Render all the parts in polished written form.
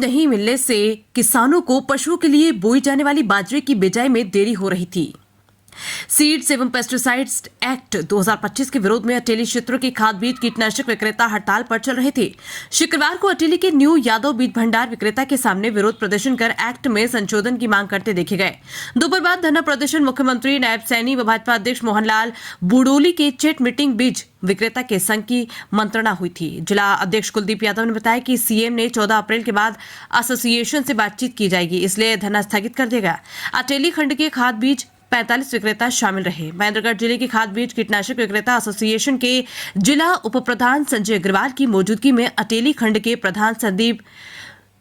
नहीं मिलने से किसानों को पशुओं के लिए बोई जाने वाली बाजरे की बिजाई में देरी हो रही थी। सीड्स एवं पेस्टिसाइड्स एक्ट 2025 के विरोध में अटेली क्षेत्रों के खाद बीज कीटनाशक विक्रेता हड़ताल पर चल रहे थे। शुक्रवार को अटेली के न्यू यादव बीज भंडार विक्रेता के सामने विरोध प्रदर्शन कर एक्ट में संशोधन की मांग करते देखे गए। दोपहर बाद धरना प्रदर्शन मुख्यमंत्री, नायब सैनी व भाजपा अध्यक्ष मोहनलाल बुडोली के चेट मीटिंग बीज विक्रेता के संघ की मंत्रणा हुई थी। जिला अध्यक्ष कुलदीप यादव ने बताया कि सीएम ने 14 अप्रैल के बाद एसोसिएशन से बातचीत की जाएगी, इसलिए धरना स्थगित कर दिया गया। अटेली खंड के खाद बीज 45 विक्रेता शामिल रहे। महेंद्रगढ़ जिले के खाद बीज कीटनाशक विक्रेता एसोसिएशन के जिला उप प्रधान संजय अग्रवाल की मौजूदगी में अटेली खंड के प्रधान संदीप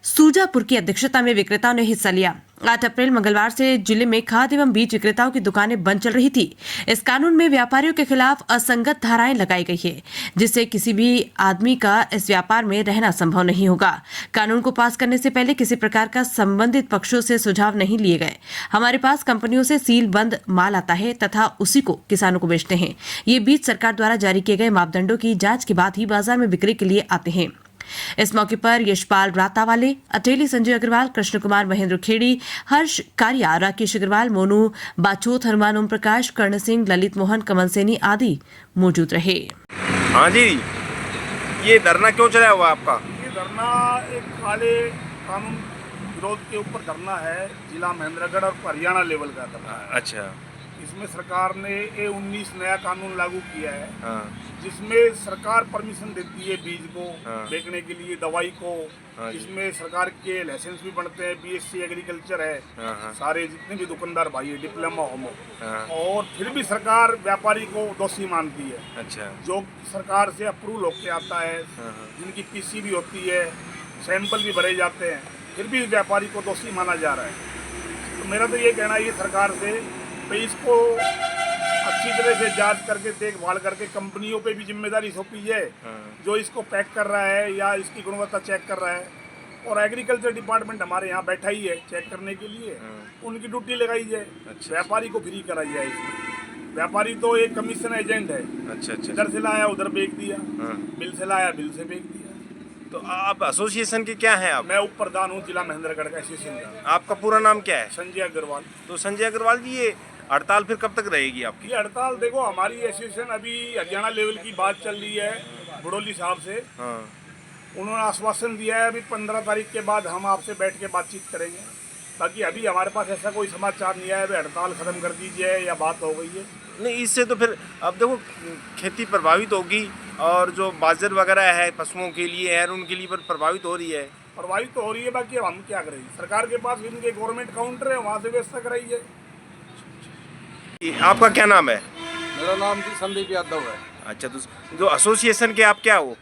सूजापुर की अध्यक्षता में विक्रेताओं ने हिस्सा लिया। 8 अप्रैल मंगलवार से जिले में खाद एवं बीज विक्रेताओं की दुकानें बंद चल रही थी। इस कानून में व्यापारियों के खिलाफ असंगत धाराएं लगाई गई है, जिससे किसी भी आदमी का इस व्यापार में रहना संभव नहीं होगा। कानून को पास करने से पहले किसी प्रकार का संबंधित पक्षों से सुझाव नहीं लिए गए। हमारे पास कंपनियों से सील बंद माल आता है तथा उसी को किसानों को बेचते हैं। ये बीज सरकार द्वारा जारी किए गए मापदंडों की जांच के बाद ही बाजार में बिक्री के लिए आते हैं। इस मौके पर यशपाल रातावाले, अटेली संजय अग्रवाल, कृष्ण कुमार महेंद्र खेड़ी, हर्ष कारिया, राकेश अग्रवाल, मोनू बाचोत, हनुमान ओम प्रकाश, कर्ण सिंह, ललित मोहन, कमल सैनी आदि मौजूद रहे। हाँ जी, ये धरना क्यों चला हुआ आपका? ये धरना एक काले कानून विरोध के ऊपर धरना है। जिला महेंद्रगढ़ और हरियाणा लेवल का धरना है। अच्छा। इसमें सरकार ने A19 नया कानून लागू किया है। हाँ। जिसमें सरकार परमिशन देती है बीज को बेचने के लिए, दवाई को। हाँ। इसमें सरकार के लाइसेंस भी बनते हैं। BSc एग्रीकल्चर है। हाँ। सारे जितने भी दुकानदार भाई है, डिप्लोमा होमो। हाँ। और फिर भी सरकार व्यापारी को दोषी मानती है। अच्छा। जो सरकार से अप्रूवल होके आता है, जिनकी PC भी होती है, सैंपल भी भरे जाते हैं, फिर भी व्यापारी को दोषी माना जा रहा है। तो मेरा तो ये कहना है सरकार से भाई इसको अच्छी तरह से जांच करके देखभाल करके कंपनियों पे भी जिम्मेदारी सौंपी है, जो इसको पैक कर रहा है या इसकी गुणवत्ता चेक कर रहा है। और एग्रीकल्चर डिपार्टमेंट हमारे यहाँ बैठा ही है चेक करने के लिए, उनकी ड्यूटी लगाई जाए। अच्छा। व्यापारी को फ्री कराई जाए। इसमें व्यापारी तो एक कमीशन एजेंट है। अच्छा। इधर से लाया उधर बेच दिया, बिल से लाया बिल से बेच दिया। तो आप एसोसिएशन के क्या हैं आप? मैं उप प्रधान हूँ जिला महेंद्रगढ़ का एसोसिएशन का। आपका पूरा नाम क्या है? संजय अग्रवाल। तो संजय अग्रवाल जी, ये हड़ताल फिर कब तक रहेगी आपकी? ये हड़ताल देखो, हमारी एसोसिएशन अभी हरियाणा लेवल की बात चल रही है बुडोली साहब से। हाँ। उन्होंने आश्वासन दिया है अभी 15 तारीख के बाद हम आपसे बैठ के बातचीत करेंगे। बाकी अभी हमारे पास ऐसा कोई समाचार नहीं आया हड़ताल खत्म कर दीजिए या बात हो गई है। नहीं, इससे तो फिर अब देखो खेती प्रभावित होगी और जो बाजर वगैरह है पशुओं के लिए है उनके लिए प्रभावित हो रही है। प्रभावित तो हो रही है, बाकी अब हम क्या करेंगे? सरकार के पास इनके गवर्नमेंट काउंटर है, वहाँ से व्यवस्था कराइए। आपका क्या नाम है? मेरा नाम जी संदीप यादव है। अच्छा, तो जो एसोसिएशन के आप क्या हो?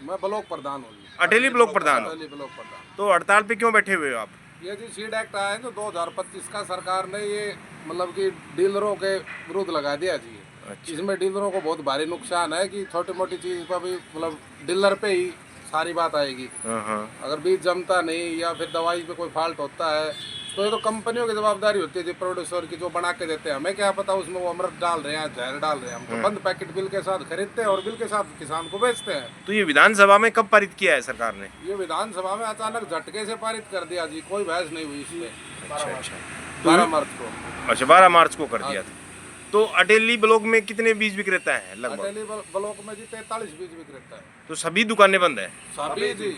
मैं ब्लॉक प्रधान हूँ। अटेली ब्लॉक प्रधान हो? अटेली ब्लॉक प्रधान। तो हड़ताल पे क्यों बैठे हुए हो आप? ये जी सीड एक्ट आया है तो 2025 का, सरकार ने ये मतलब कि डीलरों के विरुद्ध लगा दिया जी। अच्छा। इसमें डीलरों को बहुत भारी नुकसान है कि छोटी मोटी चीज़ पर भी मतलब डीलर पे ही सारी बात आएगी। अगर बीज जमता नहीं या फिर दवाई पे कोई फॉल्ट होता है तो ये तो कंपनियों की जवाबदारी होती है, जो प्रोड्यूसर की, जो बना के देते हैं। हमें क्या पता उसमें वो अमृत डाल रहे हैं, जहर डाल रहे हैं। हम तो बंद पैकेट बिल के साथ खरीदते हैं और बिल के साथ किसान को बेचते हैं। तो ये विधानसभा में कब पारित किया है सरकार ने? ये विधानसभा में अचानक झटके से पारित कर दिया जी, कोई बहस नहीं हुई इसमें। अच्छा। 12 मार्च को। अच्छा, 12 मार्च को कर दिया था। तो अटेली ब्लॉक में कितने बीज विक्रेता हैं लगभग? अटेली ब्लॉक में जी 43 बीज विक्रेता है। तो सभी दुकानें बंद है? सभी जी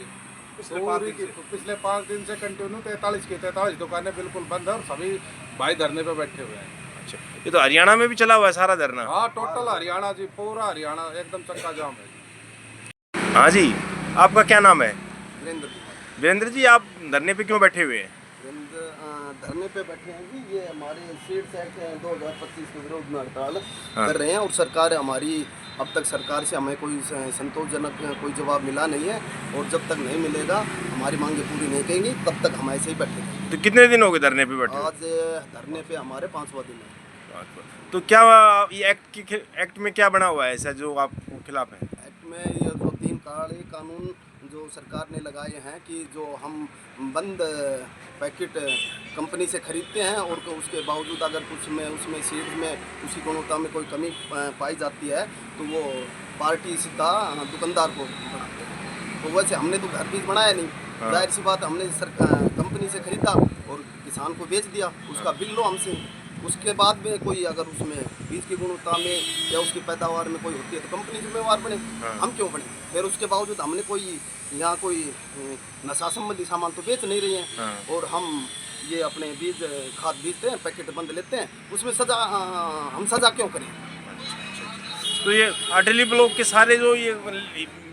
पिछले 5 दिन से कंटिन्यू 43 की 43 दुकानें बिल्कुल बंद है और सभी भाई धरने पे बैठे हुए हैं। अच्छा, ये तो हरियाणा में भी चला हुआ है सारा धरना? हाँ, टोटल हरियाणा जी, पूरा हरियाणा एकदम चक्का जाम है। हाँ जी, आपका क्या नाम है? वीरेंद्र कुमार। वीरेंद्र जी, आप धरने पे क्यों बैठे हुए हैं? धरने पे बैठे हैं जी, ये हमारे सीड्स एक्ट 2025 के विरोध में हड़ताल कर रहे हैं। और सरकार हमारी अब तक सरकार से हमें कोई संतोषजनक कोई जवाब मिला नहीं है और जब तक नहीं मिलेगा हमारी मांगे पूरी नहीं करेंगी तब तक हम ऐसे ही बैठे हैं। तो कितने दिन हो गए धरने पे बैठे? आज धरने पे हमारे 5वां दिन है। तो क्या ये एक्ट में क्या बना हुआ है ऐसा जो आपको खिलाफ है? एक्ट में ये जो 3 कानून जो सरकार ने लगाए हैं कि जो हम बंद पैकेट कंपनी से खरीदते हैं और उसके बावजूद अगर कुछ में उसमें सीड्स में उसी गुणवत्ता में कोई कमी पाई जाती है तो वो पार्टी सीधा दुकानदार को बनाते हैं। तो वैसे हमने तो घर बीज बनाया नहीं, जाहिर सी बात हमने कंपनी से खरीदा और किसान को बेच दिया, उसका बिल लो हमसे। उसके बाद में कोई अगर उसमें बीज की गुणवत्ता में या उसकी पैदावार में कोई होती है तो कंपनी जिम्मेवार बने, हम क्यों बने? फिर उसके बावजूद हमने कोई यहाँ कोई नशा संबंधी सामान तो बेच नहीं रही हैं और हम ये अपने बीज खाद बीजते हैं, पैकेट बंद लेते हैं, उसमें हम सजा क्यों करें? तो ये अटेली ब्लॉक के सारे जो ये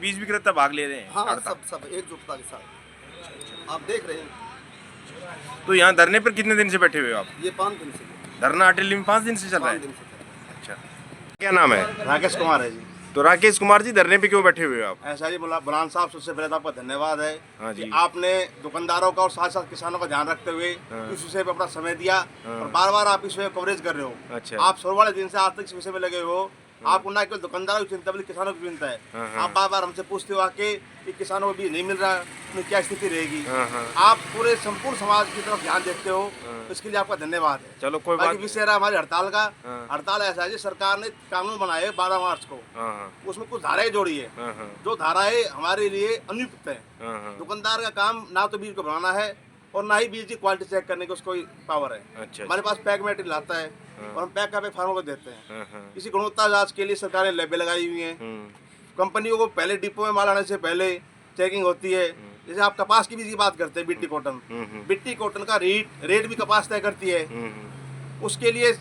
बीज विक्रेता भाग ले रहे हैं हाँ, हड़ताल? सब एकजुटता के साथ आप देख रहे हैं। तो यहाँ धरने पर कितने दिन से बैठे हुए हो आप? ये 5 दिन से, धरना अटेली में 5 दिन से चल रहा 5 है? दिन से। अच्छा, क्या नाम है? राकेश कुमार है जी। तो राकेश कुमार जी, धरने पे क्यों बैठे हुए हो आप? ऐसा जी बुलान साहब, सबसे पहले तो आपका धन्यवाद है हाँ जी। कि आपने दुकानदारों का और साथ साथ किसानों का ध्यान रखते हुए इस विषय पे अपना समय दिया और बार बार आप इस विषय कवरेज कर रहे हो। अच्छा। आप शुरू वाले दिन से आज तक इस विषय में लगे हो। आपको ना केवल दुकानदारों की चिंता बल्कि किसानों की चिंता है। आप बार बार हमसे पूछते हो आके कि किसानों को बीज नहीं मिल रहा, उसमें क्या स्थिति रहेगी। आप पूरे संपूर्ण समाज की तरफ ध्यान देते हो, इसके लिए आपका धन्यवाद है। चलो कोई बात बाकी विषय रहा हमारी हड़ताल का। हाँ। हड़ताल ऐसा है जी, सरकार ने कानून बनाए 12 मार्च को, उसमें कुछ धाराएं जोड़ी है जो धाराएं हमारे लिए अनुपयुक्त है। दुकानदार का काम ना तो बीज को बनाना है और ना ही बीज की क्वालिटी चेक करने की उसको पावर है। अच्छा। हमारे पास पैक मटेरियल आता है और हम पैक का पैक फार्मों को देते हैं। इसी गुणवत्ता जांच के लिए सरकार ने लैबें लगाई हुई हैं। कंपनियों को पहले डिपो में माल आने से पहले चेकिंग होती है। जैसे आप कपास की बीज की बात करते हैं, बिट्टी कॉटन, बिट्टी कॉटन का रेट भी कपास तय करती है। उसके लिए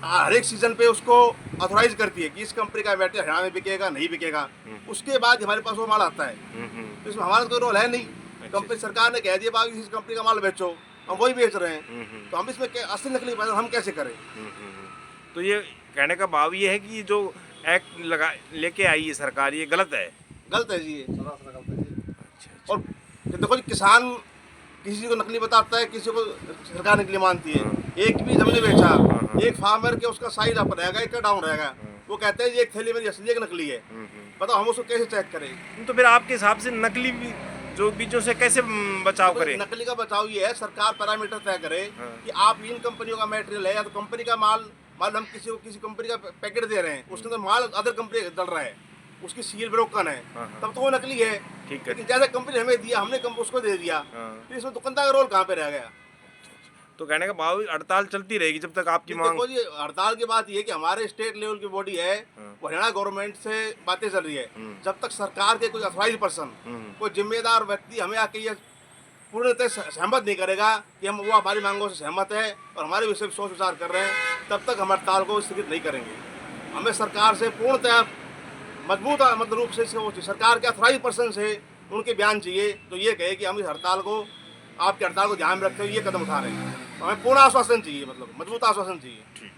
हर एक सीजन पे उसको ऑथोराइज करती है कि इस कंपनी का मटेरियल हरियाणा में बिकेगा नहीं बिकेगा। उसके बाद हमारे पास वो माल आता है। तो इसमें हमारा कोई रोल है नहीं। कंपनी सरकार ने कह दिया बाकी इस कंपनी का माल बेचो, हम वही बेच रहे हैं। तो हम इसमें असली नकली पहचान हम कैसे करें? तो ये कहने का भाव ये है कि जो एक्ट लगा लेके आई है सरकार, ये गलत है? गलत है जी ये। और देखो जी, किसान किसी को नकली बताता है, किसी को सरकार नकली मानती है। एक बीज हमने बेचा, एक फार्मर के उसका साइज अप रहेगा, एक का डाउन रहेगा। वो कहते हैं ये एक थैली मेरी असली एक नकली है। बताओ हम उसको कैसे चेक करें? तो फिर आपके हिसाब से नकली जो बीजों से कैसे बचाव करें? नकली का बचाव ये है, सरकार पैरामीटर तय करे कि आप इन कंपनियों का मटेरियल है या तो कंपनी का माल हम किसी को किसी कंपनी का पैकेट दे रहे हैं, उसके अंदर माल अदर कंपनी का डल रहा है, उसकी सील ब्रोकन है, तब तो वो नकली है। ठीक है। लेकिन जैसे कंपनी हमें दिया, हमने उसको दे दिया, तो इसमें दुकानदार का रोल कहाँ पे रह गया? तो कहने का भाव हड़ताल चलती रहेगी जब तक आपकी मांग। देखो जी, हड़ताल की बात ये है कि हमारे स्टेट लेवल की बॉडी है, वो हरियाणा गवर्नमेंट से बातें चल रही है। जब तक सरकार के कोई अथॉराइज पर्सन, कोई जिम्मेदार व्यक्ति हमें आके ये पूर्णतः सहमत नहीं करेगा कि हम वो हमारी मांगों से सहमत है और हमारे विषय में सोच विचार कर रहे हैं, तब तक हम हड़ताल को स्थगित नहीं करेंगे। हमें सरकार से पूर्णतः मजबूत रूप से सरकार के अथॉराइज पर्सन से उनके बयान चाहिए, तो ये कहे कि हम इस हड़ताल को, आपकी हड़ताल को ध्यान में रखते हुए ये कदम उठा रहे हैं। हमें पूर्ण आश्वासन चाहिए, मतलब मजबूत आश्वासन चाहिए।